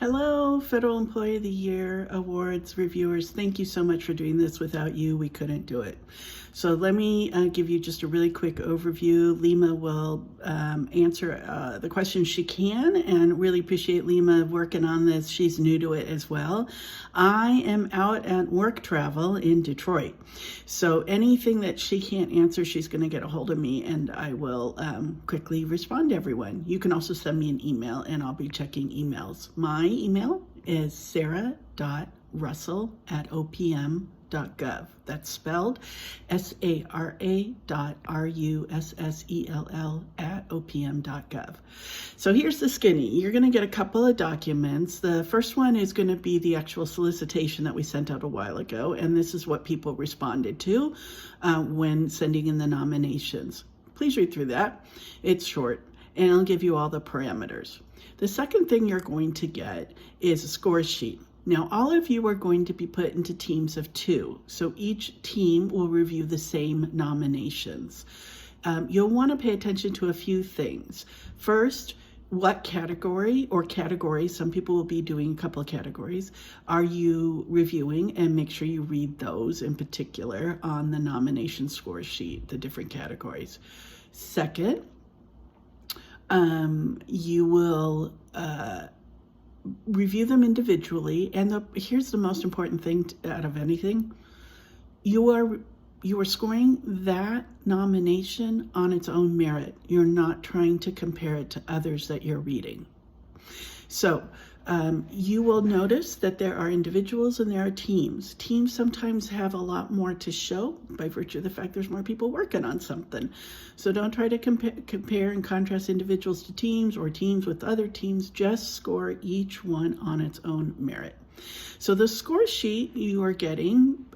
Hello, Federal Employee of the Year Awards reviewers. Thank you so much for doing this. Without you, we couldn't do it. So let me give you just a really quick overview. Lima will answer the questions she can, and really appreciate Lima working on this. She's new to it as well. I am out at work travel in Detroit. So anything that she can't answer, she's going to get a hold of me, and I will quickly respond to everyone. You can also send me an email, and I'll be checking emails. My email is sarah.russell@opm.gov. That's spelled SARA.RUSSELL@opm.gov. So here's the skinny. You're going to get a couple of documents. The first one is going to be the actual solicitation that we sent out a while ago, and this is what people responded to when sending in the nominations. Please read through that. It's short, and I'll give you all the parameters. The second thing you're going to get is a score sheet. Now, all of you are going to be put into teams of 2, so each team will review the same nominations. You'll want to pay attention to a few things. First, what category or categories, some people will be doing a couple of categories, are you reviewing, and make sure you read those in particular on the nomination score sheet, the different categories. Second, you will review them individually, and here's the most important thing out of anything. You are scoring that nomination on its own merit. You're not trying to compare it to others that you're reading. So you will notice that there are individuals and there are teams. Teams sometimes have a lot more to show by virtue of the fact there's more people working on something. So don't try to compare and contrast individuals to teams or teams with other teams. Just score each one on its own merit. So the score sheet you are getting,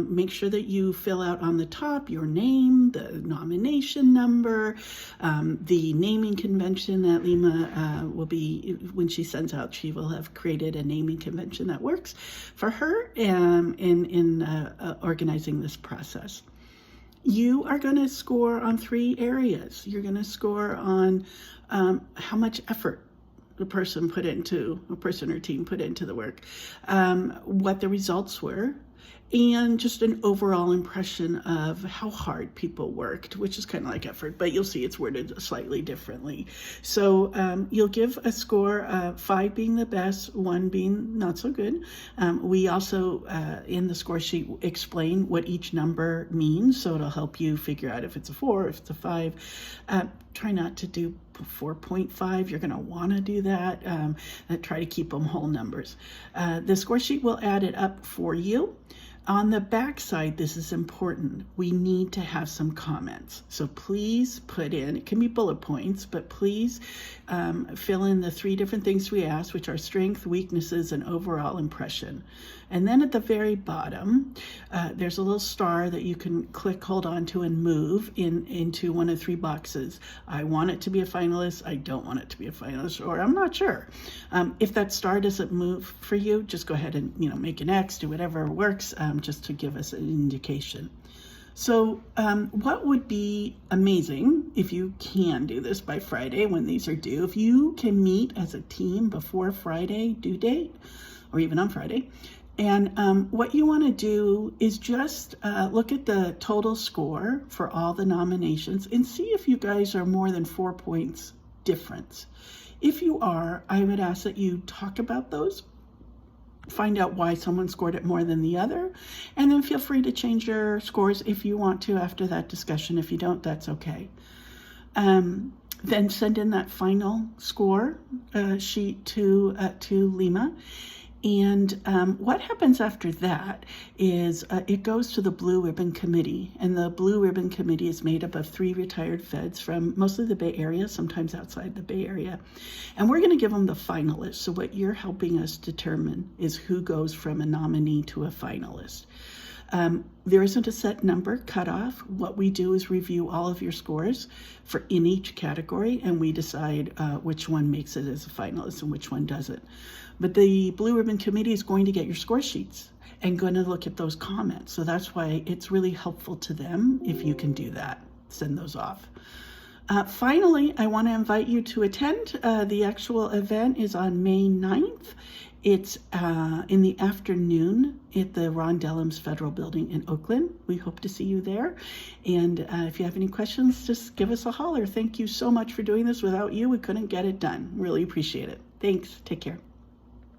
make sure that you fill out on the top your name, the nomination number, the naming convention that Lima will be, when she sends out, she will have created a naming convention that works for her in organizing this process. You are going to score on 3 areas. You're going to score on how much effort a person or team put into the work, what the results were, and just an overall impression of how hard people worked, which is kind of like effort, but you'll see it's worded slightly differently. So you'll give a score, 5 being the best, 1 being not so good. We also, in the score sheet, explain what each number means, so it'll help you figure out if it's a 4, if it's a 5. Try not to do 4.5. You're going to want to do that. Try to keep them whole numbers. The score sheet will add it up for you. On the back side, this is important. We need to have some comments. So please put in, it can be bullet points, but please fill in the 3 different things we asked, which are strength, weaknesses, and overall impression. And then at the very bottom, there's a little star that you can click, hold on to, and move into one of 3 boxes. I want it to be a finalist, I don't want it to be a finalist, or I'm not sure. If that star doesn't move for you, just go ahead and make an X, do whatever works, just to give us an indication. So what would be amazing, if you can do this by Friday when these are due, if you can meet as a team before Friday due date, or even on Friday, and what you want to do is just look at the total score for all the nominations and see if you guys are more than 4 points difference. If you are, I would ask that you talk about those, find out why someone scored it more than the other, and then feel free to change your scores if you want to after that discussion. If you don't, that's okay. Then send in that final score sheet to Lima. And what happens after that is it goes to the Blue Ribbon Committee. And the Blue Ribbon Committee is made up of 3 retired feds from mostly the Bay Area, sometimes outside the Bay Area. And we're going to give them the finalists. So what you're helping us determine is who goes from a nominee to a finalist. There isn't a set number cutoff. What we do is review all of your scores in each category, and we decide which one makes it as a finalist and which one doesn't. But the Blue Ribbon Committee is going to get your score sheets and going to look at those comments. So that's why it's really helpful to them if you can do that, send those off. Finally, I want to invite you to attend. The actual event is on May 9th. It's in the afternoon at the Ron Dellums Federal Building in Oakland. We hope to see you there. And if you have any questions, just give us a holler. Thank you so much for doing this. Without you, we couldn't get it done. Really appreciate it. Thanks. Take care.